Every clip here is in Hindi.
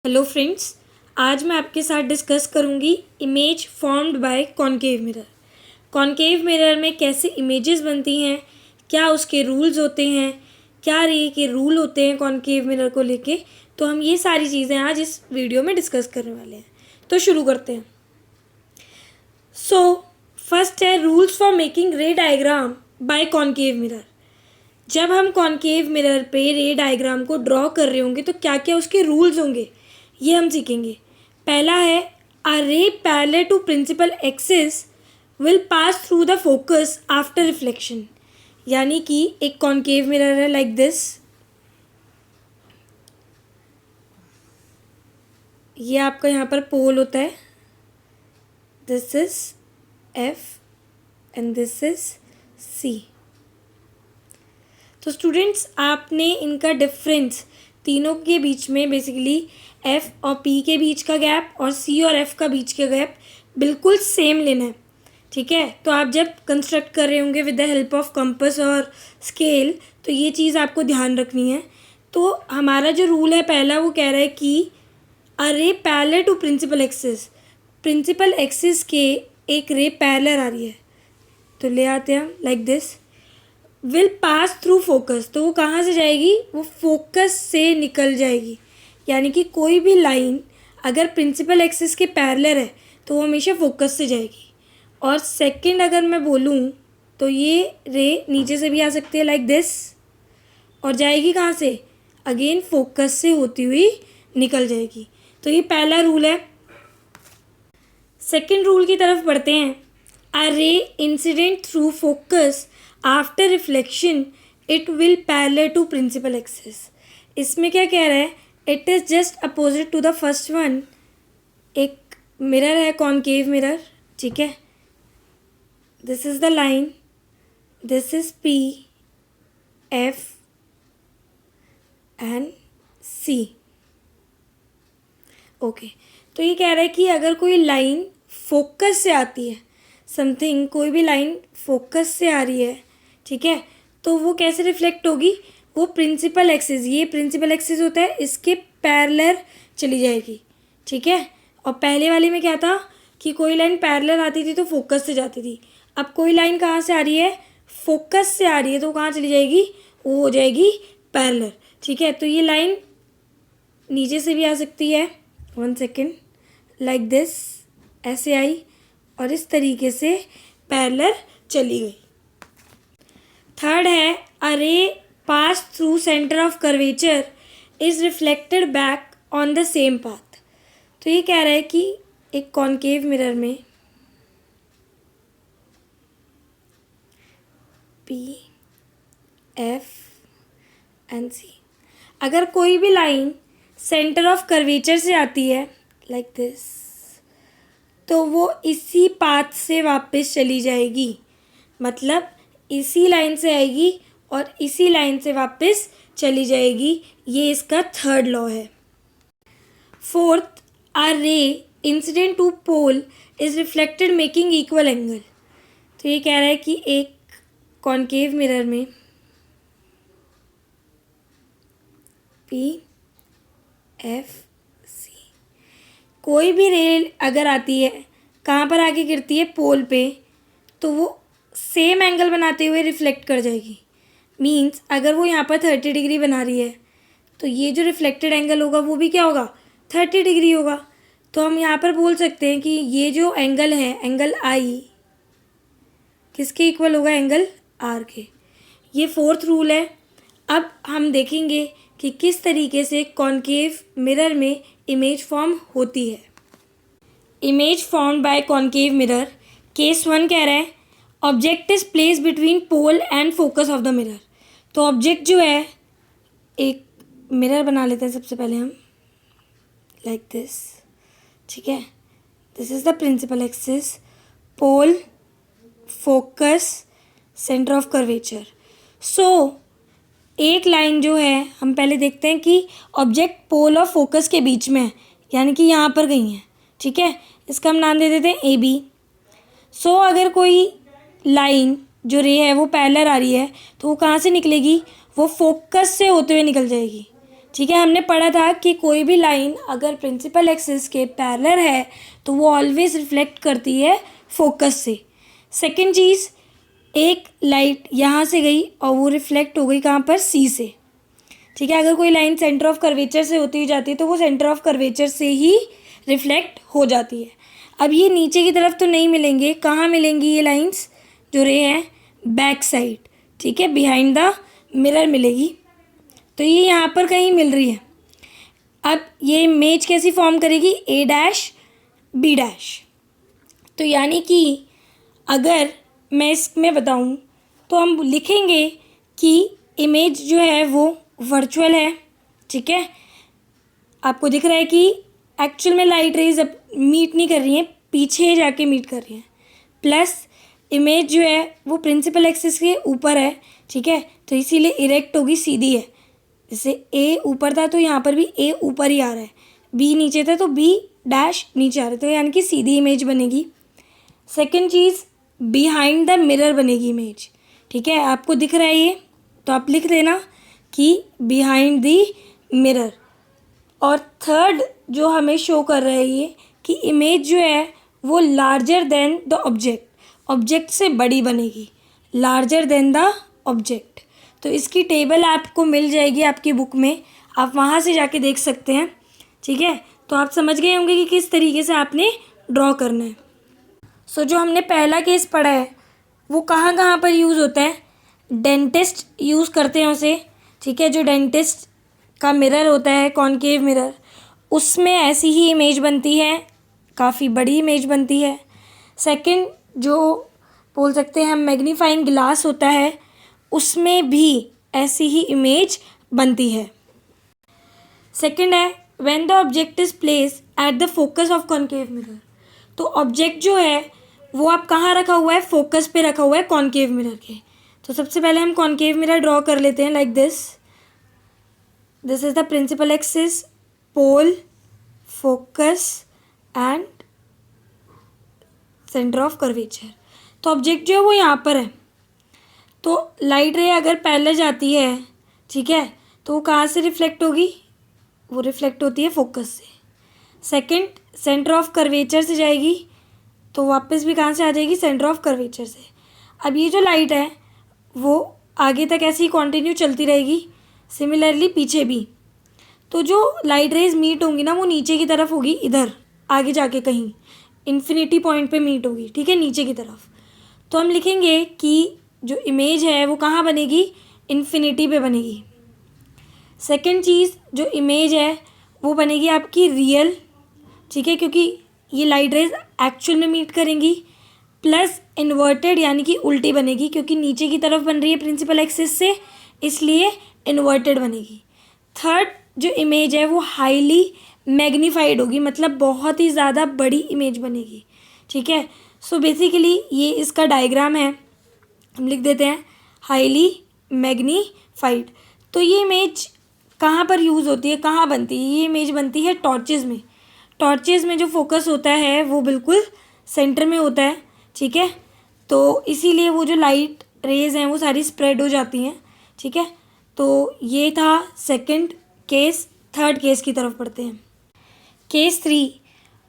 हेलो फ्रेंड्स, आज मैं आपके साथ डिस्कस करूंगी image formed by concave mirror. Concave mirror में कैसे इमेजेस बनती हैं, क्या उसके रूल्स होते हैं, क्या रे के रूल होते हैं कॉनकेव मिरर को लेके। तो हम ये सारी चीज़ें आज इस वीडियो में डिस्कस करने वाले हैं। तो शुरू करते हैं। फर्स्ट है rules for making ray diagram by concave mirror. जब हम कॉनकेव मिरर पे रे डायग्राम को ड्रॉ कर रहे होंगे तो क्या क्या उसके रूल्स होंगे ये हम सीखेंगे। पहला है a ray parallel to principal axis will pass through the focus after reflection. यानी कि एक कॉनकेव मिरर है लाइक दिस, ये आपका यहाँ पर पोल होता है, this is F and this is C. तो स्टूडेंट्स आपने इनका डिफरेंस तीनों के बीच में बेसिकली एफ और पी के बीच का गैप और सी और एफ का बीच का गैप बिल्कुल सेम लेना है। ठीक है, तो आप जब कंस्ट्रक्ट कर रहे होंगे with the help of compass और स्केल तो ये चीज़ आपको ध्यान रखनी है। तो हमारा जो रूल है पहला वो कह रहा है कि a ray parallel to principal axis, principal axis के एक रे पैरेलल आ रही है तो ले आते हैं हम like this, will pass through focus. तो वो कहाँ से जाएगी, वो फोकस से निकल जाएगी। यानी कि कोई भी लाइन अगर प्रिंसिपल एक्सिस के पैरेलल है तो वो हमेशा फोकस से जाएगी। और सेकंड अगर मैं बोलूँ तो ये रे नीचे से भी आ सकती है लाइक दिस और जाएगी कहाँ से, अगेन फोकस से होती हुई निकल जाएगी। तो ये पहला रूल है। सेकंड रूल की तरफ बढ़ते हैं। A ray incident through focus after reflection it will parallel to principal axis. इसमें क्या कह रहा है, it is just opposite to the first one. एक मिरर है कॉनकेव मिरर, ठीक है, this is the line, this is P F and C. Okay, तो ये कह रहा है कि अगर कोई लाइन फोकस से आती है, समथिंग कोई भी लाइन फोकस से आ रही है, ठीक है, तो वो कैसे रिफ्लेक्ट होगी, वो प्रिंसिपल एक्सिस, ये प्रिंसिपल एक्सिस होता है, इसके पैरेलल चली जाएगी। ठीक है, और पहले वाले में क्या था कि कोई लाइन पैरेलल आती थी तो फोकस से जाती थी। अब कोई लाइन कहाँ से आ रही है, फोकस से आ रही है, तो कहाँ चली जाएगी, वो हो जाएगी पैरेलल। ठीक है, तो ये लाइन नीचे से भी आ सकती है, 1 सेकेंड, लाइक दिस, ऐसे आई और इस तरीके से पैरेलल चली गई। थर्ड है अ रे pass through centre of curvature is reflected back on the same path. तो ये कह रहा है कि एक कॉनकेव मिरर में पी एफ एंड सी, अगर कोई भी लाइन सेंटर ऑफ कर्वेचर से आती है लाइक दिस तो वो इसी पाथ से वापस चली जाएगी। मतलब इसी लाइन से आएगी और इसी लाइन से वापस चली जाएगी। ये इसका थर्ड लॉ है। Fourth, a ray incident to pole is reflected making equal angle. तो ये कह रहा है कि एक कॉनकेव मिरर में पी एफ सी कोई भी रे अगर आती है, कहाँ पर आके गिरती है, पोल पे, तो वो सेम एंगल बनाते हुए रिफ्लेक्ट कर जाएगी। मींस अगर वो यहाँ पर 30 डिग्री बना रही है तो ये जो रिफ्लेक्टेड एंगल होगा वो भी क्या होगा, 30 डिग्री होगा। तो हम यहाँ पर बोल सकते हैं कि ये जो एंगल है, एंगल आई, किसके इक्वल होगा, एंगल आर के। ये फोर्थ रूल है। अब हम देखेंगे कि किस तरीके से कॉनकेव मिरर में इमेज फॉर्म होती है। Image form by concave mirror, case 1 कह रहा है object is place between pole and focus of the mirror. तो ऑब्जेक्ट जो है, एक मिरर बना लेते हैं सबसे पहले हम लाइक दिस, ठीक है, this is the principal axis, pole, focus, centre of curvature. So एक लाइन जो है, हम पहले देखते हैं कि ऑब्जेक्ट पोल और फोकस के बीच में है, यानी कि यहाँ पर गई है। ठीक है, इसका हम नाम दे देते हैं ए बी। सो अगर कोई लाइन जो रे है वो पैरेलल आ रही है तो वो कहाँ से निकलेगी, वो फोकस से होते हुए निकल जाएगी। ठीक है, हमने पढ़ा था कि कोई भी लाइन अगर प्रिंसिपल एक्सिस के पैरेलल है तो वो ऑलवेज रिफ्लेक्ट करती है फोकस से। सेकंड चीज़, एक लाइट यहाँ से गई और वो रिफ्लेक्ट हो गई कहाँ पर, सी से। ठीक है, अगर कोई लाइन सेंटर ऑफ कर्वेचर से होती हुई जाती है तो वो सेंटर ऑफ कर्वेचर से ही रिफ्लेक्ट हो जाती है। अब ये नीचे की तरफ तो नहीं मिलेंगे, कहाँ मिलेंगी ये लाइंस जो रे हैं, बैक साइड। ठीक है, बिहाइंड द मिरर मिलेगी, तो ये यहाँ पर कहीं मिल रही है। अब ये इमेज कैसी फॉर्म करेगी, ए डैश बी डैश। तो यानी कि अगर मैं इसमें बताऊँ तो हम लिखेंगे कि इमेज जो है वो वर्चुअल है। ठीक है, आपको दिख रहा है कि एक्चुअल में लाइट रेज अब मीट नहीं कर रही हैं, पीछे जाके मीट कर रही हैं। प्लस इमेज जो है वो प्रिंसिपल एक्सिस के ऊपर है। ठीक है, तो इसीलिए इरेक्ट होगी, सीधी है। जैसे ए ऊपर था तो यहाँ पर भी ए ऊपर ही आ रहा है, बी नीचे था तो बी डैश नीचे आ रहा है, तो यानी कि सीधी इमेज बनेगी। Second cheese, behind the mirror बनेगी इमेज। ठीक है, आपको दिख रहा है ये, तो आप लिख देना कि बिहाइंड द मिरर। और थर्ड जो हमें शो कर रहा है ये कि इमेज जो है वो larger than the object, object से बड़ी बनेगी, लार्जर देन द ऑब्जेक्ट। तो इसकी टेबल आपको मिल जाएगी आपकी बुक में, आप वहाँ से जाके देख सकते हैं। ठीक है, तो आप समझ गए होंगे कि किस तरीके से आपने ड्रॉ करना है। सो जो हमने पहला केस पढ़ा है वो कहाँ कहाँ पर यूज़ होता है, डेंटिस्ट यूज़ करते हैं उसे। ठीक है, जो डेंटिस्ट का मिरर होता है, कॉनकेव मिरर, उसमें ऐसी ही इमेज बनती है, काफ़ी बड़ी इमेज बनती है। सेकंड जो बोल सकते हैं हम मैग्नीफाइंग ग्लास होता है, उसमें भी ऐसी ही इमेज बनती है। सेकंड है when the object is place at the focus of concave mirror. तो ऑब्जेक्ट जो है वो आप कहाँ रखा हुआ है, फोकस पे रखा हुआ है कॉनकेव मिरर के। तो सबसे पहले हम कॉनकेव मिरर ड्रॉ कर लेते हैं like this. This is the principal axis, pole, focus and centre of curvature. तो ऑब्जेक्ट जो है वो यहाँ पर है, तो लाइट रे अगर पैरेलल जाती है, ठीक है, तो वो कहाँ से रिफ्लेक्ट होगी, वो रिफ्लेक्ट होती है फोकस से। सेकंड, सेंटर ऑफ कर्वेचर से जाएगी तो वापस भी कहाँ से आ जाएगी, सेंटर ऑफ कर्वेचर से। अब ये जो लाइट है वो आगे तक ऐसे ही कंटिन्यू चलती रहेगी, सिमिलरली पीछे भी। तो जो लाइट रेज मीट होंगी ना वो नीचे की तरफ होगी, इधर आगे जाके कहीं इन्फिनिटी पॉइंट पे मीट होगी। ठीक है, नीचे की तरफ। तो हम लिखेंगे कि जो इमेज है वो कहाँ बनेगी, इन्फिनिटी पे बनेगी। सेकंड चीज़, जो इमेज है वो बनेगी आपकी रियल। ठीक है, क्योंकि ये लाइट रेज एक्चुअल में मीट करेंगी। प्लस इन्वर्टेड यानी कि उल्टी बनेगी, क्योंकि नीचे की तरफ बन रही है प्रिंसिपल एक्सिस से, इसलिए इन्वर्टेड बनेगी। थर्ड जो इमेज है वो हाईली मैग्नीफाइड होगी, मतलब बहुत ही ज़्यादा बड़ी इमेज बनेगी। ठीक है, सो बेसिकली ये इसका डायग्राम है, हम लिख देते हैं हाईली मैग्नीफाइड। तो ये इमेज कहाँ पर यूज़ होती है, कहाँ बनती है, ये इमेज बनती है टॉर्चेज़ में। टॉर्चेज़ में जो फोकस होता है वो बिल्कुल सेंटर में होता है। ठीक है, तो इसीलिए वो जो लाइट रेज हैं वो सारी स्प्रेड हो जाती हैं। ठीक है, तो ये था सेकंड केस। थर्ड केस की तरफ पढ़ते हैं। Case 3,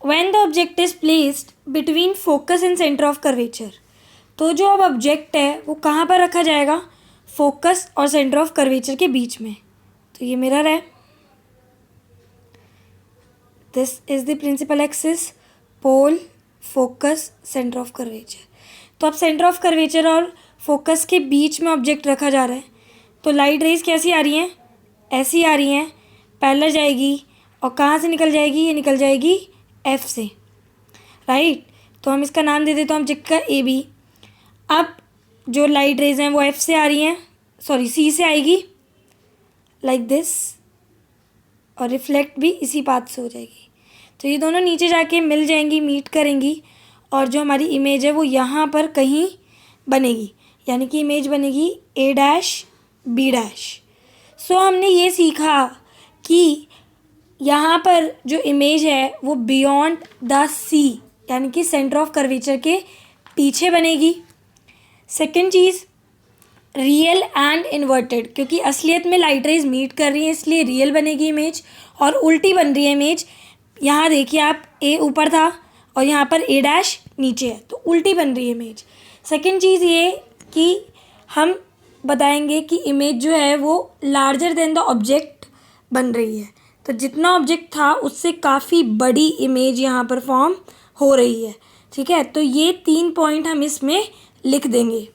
when the object is placed between focus and centre of curvature. तो जो अब ऑब्जेक्ट है वो कहाँ पर रखा जाएगा, फोकस और सेंटर ऑफ कर्वेचर के बीच में। तो ये मिरर है, this is the principal axis, pole, focus, centre of curvature. तो अब सेंटर ऑफ कर्वेचर और फोकस के बीच में ऑब्जेक्ट रखा जा रहा है। तो लाइट रेज कैसी आ रही हैं, ऐसी आ रही हैं, पैरेलल जाएगी और कहाँ से निकल जाएगी, ये निकल जाएगी एफ से, राइट। तो हम इसका नाम दे देते हैं ऑब्जेक्ट का ए बी। अब जो लाइट रेज हैं वो एफ से आ रही हैं, सॉरी सी से आएगी लाइक दिस, और रिफ्लेक्ट भी इसी पाथ से हो जाएगी। तो ये दोनों नीचे जाके मिल जाएंगी, मीट करेंगी, और जो हमारी इमेज है वो यहाँ पर कहीं बनेगी, यानी कि इमेज बनेगी ए डैश बी डैश। सो हमने ये सीखा कि यहाँ पर जो इमेज है वो बियॉन्ड द सी यानी कि सेंटर ऑफ कर्वेचर के पीछे बनेगी। Second cheese, real and inverted, क्योंकि असलियत में लाइट रेज मीट कर रही है इसलिए रियल बनेगी इमेज, और उल्टी बन रही है इमेज। यहाँ देखिए आप, ए ऊपर था और यहाँ पर ए डैश नीचे है, तो उल्टी बन रही है इमेज। सेकंड चीज़ ये कि हम बताएंगे कि इमेज जो है वो लार्जर देन द ऑब्जेक्ट बन रही है, तो जितना ऑब्जेक्ट था उससे काफ़ी बड़ी इमेज यहाँ पर फॉर्म हो रही है। ठीक है, तो ये 3 पॉइंट हम इसमें लिख देंगे।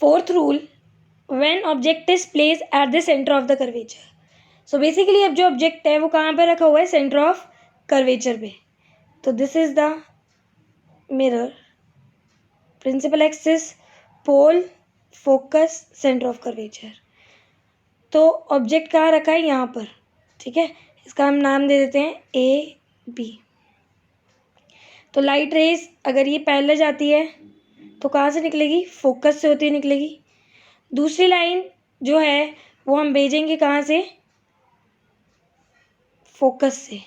Fourth rule, when object is place at the centre of the curvature. So basically अब जो ऑब्जेक्ट है वो कहाँ पर रखा हुआ है, सेंटर ऑफ कर्वेचर पे। तो this is the mirror, principal axis, pole, focus, centre of curvature. तो ऑब्जेक्ट कहाँ रखा है, यहाँ पर। ठीक है, इसका हम नाम दे देते हैं ए बी। तो लाइट रेज अगर ये पैरेलल जाती है तो कहाँ से निकलेगी, फोकस से होती हुई निकलेगी। दूसरी लाइन जो है वो हम भेजेंगे कहाँ से, फोकस से।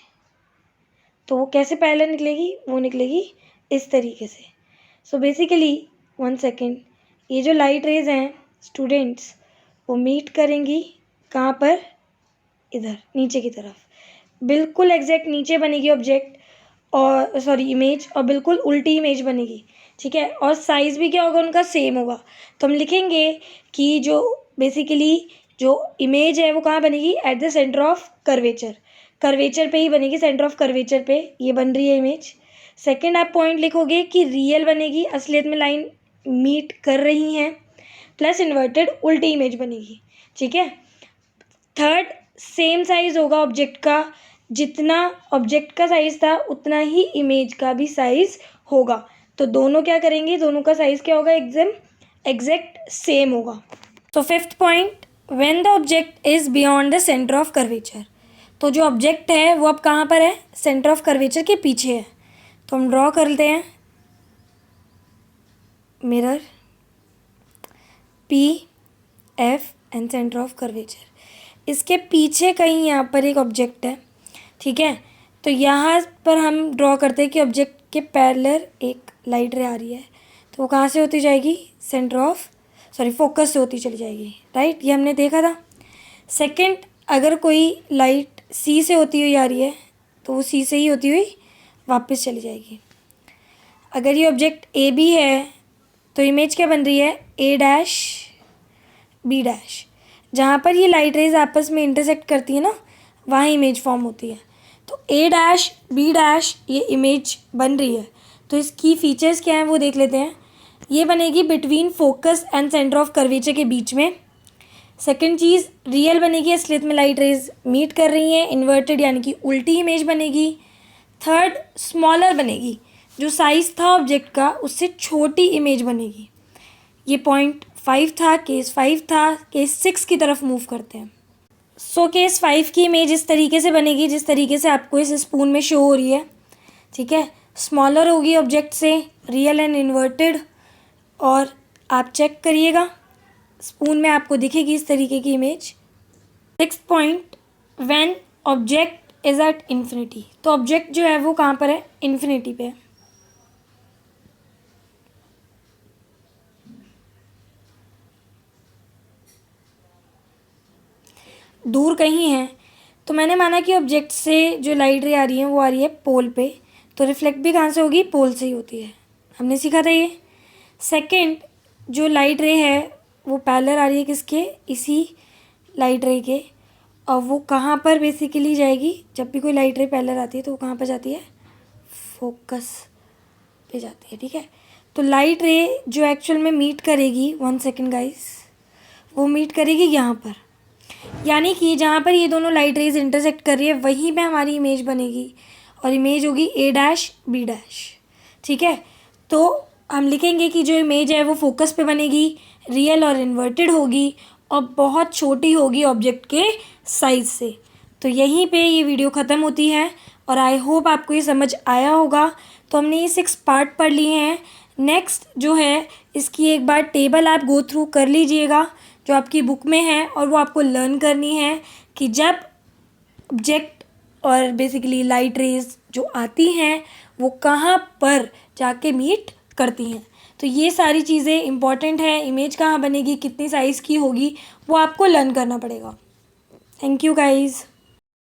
तो वो कैसे पैरेलल निकलेगी, वो निकलेगी इस तरीके से। सो बेसिकली 1 सेकेंड, ये जो लाइट रेज हैं स्टूडेंट्स, वो मीट करेंगी कहाँ पर, इधर नीचे की तरफ, बिल्कुल एग्जैक्ट नीचे बनेगी ऑब्जेक्ट और सॉरी इमेज, और बिल्कुल उल्टी इमेज बनेगी। ठीक है, और साइज़ भी क्या होगा उनका, सेम होगा। तो हम लिखेंगे कि जो बेसिकली जो इमेज है वो कहाँ बनेगी, at the centre of curvature, curvature पे ही बनेगी, सेंटर ऑफ कर्वेचर पे ये बन रही है इमेज। सेकंड आप पॉइंट लिखोगे कि रियल बनेगी, असलियत में लाइन मीट कर रही हैं, प्लस इन्वर्टेड उल्टी इमेज बनेगी। ठीक है, थर्ड, सेम साइज होगा ऑब्जेक्ट का, जितना ऑब्जेक्ट का साइज था उतना ही इमेज का भी साइज होगा। तो दोनों क्या करेंगे, दोनों का साइज क्या होगा, एकदम एग्जैक्ट सेम होगा। तो fifth point, when the object is beyond the centre of curvature. तो जो ऑब्जेक्ट है वो अब कहाँ पर है, सेंटर ऑफ कर्वेचर के पीछे है। तो हम ड्रॉ करते हैं mirror, P F and centre of curvature. इसके पीछे कहीं यहाँ पर एक ऑब्जेक्ट है। ठीक है, तो यहाँ पर हम ड्रॉ करते हैं कि ऑब्जेक्ट के पैरेलल एक लाइट रे आ रही है, तो वो कहाँ से होती जाएगी, सेंटर ऑफ फोकस से होती चली जाएगी। राइट, ये हमने देखा था। सेकंड, अगर कोई लाइट सी से होती हुई आ रही है तो वो सी से ही होती हुई वापस चली जाएगी। अगर ये ऑब्जेक्ट ए बी है तो इमेज क्या बन रही है, ए डैश बी डैश। जहाँ पर ये लाइट रेज आपस में इंटरसेक्ट करती है ना, वहाँ इमेज फॉर्म होती है। तो ए डैश बी डैश ये इमेज बन रही है, तो इसकी फीचर्स क्या हैं वो देख लेते हैं। ये बनेगी between focus and centre of curvature के बीच में। सेकंड चीज़, रियल बनेगी, असलियत में लाइट रेज मीट कर रही हैं, इन्वर्टेड यानी कि उल्टी इमेज बनेगी। थर्ड, स्मॉलर बनेगी, जो साइज़ था ऑब्जेक्ट का उससे छोटी इमेज बनेगी। ये पॉइंट 5 था, केस 5 था। केस 6 की तरफ मूव करते हैं। सो केस 5 की इमेज इस तरीके से बनेगी जिस तरीके से आपको इस स्पून में शो हो रही है। ठीक है, स्मॉलर होगी ऑब्जेक्ट से, रियल एंड इन्वर्टेड, और आप चेक करिएगा स्पून में आपको दिखेगी इस तरीके की image. Sixth point, when object is at infinity. तो ऑब्जेक्ट जो है वो कहाँ पर है, इन्फिनिटी पे है। दूर कहीं है, तो मैंने माना कि ऑब्जेक्ट से जो लाइट रे आ रही है वो आ रही है पोल पे, तो रिफ्लेक्ट भी कहाँ से होगी, पोल से ही होती है। हमने सीखा था ये। सेकंड, जो लाइट रे है वो पैरेलल आ रही है किसके, इसी लाइट रे के, और वो कहाँ पर बेसिकली जाएगी, जब भी कोई लाइट रे पैरेलल आती है तो वो कहाँ पर जाती है, फोकस पे जाती है। ठीक है, तो लाइट रे जो एक्चुअल में मीट करेगी, 1 सेकेंड गाइस, वो मीट करेगी यहाँ पर, यानी कि जहाँ पर ये दोनों लाइट रेज इंटरसेक्ट कर रही है वहीं पे हमारी इमेज बनेगी, और इमेज होगी ए डैश बी डैश। ठीक है, तो हम लिखेंगे कि जो इमेज है वो फोकस पे बनेगी, रियल और इन्वर्टेड होगी, और बहुत छोटी होगी ऑब्जेक्ट के साइज से। तो यहीं पे ये वीडियो ख़त्म होती है, और आई होप आपको ये समझ आया होगा। तो हमने ये 6 पार्ट पढ़ लिए हैं। नेक्स्ट जो है इसकी एक बार टेबल आप गो थ्रू कर लीजिएगा जो आपकी बुक में है, और वो आपको लर्न करनी है कि जब ऑब्जेक्ट और बेसिकली लाइट रेज जो आती हैं वो कहाँ पर जाके मीट करती हैं। तो ये सारी चीज़ें इंपॉर्टेंट है। इमेज कहाँ बनेगी, कितनी साइज़ की होगी, वो आपको लर्न करना पड़ेगा। Thank you guys.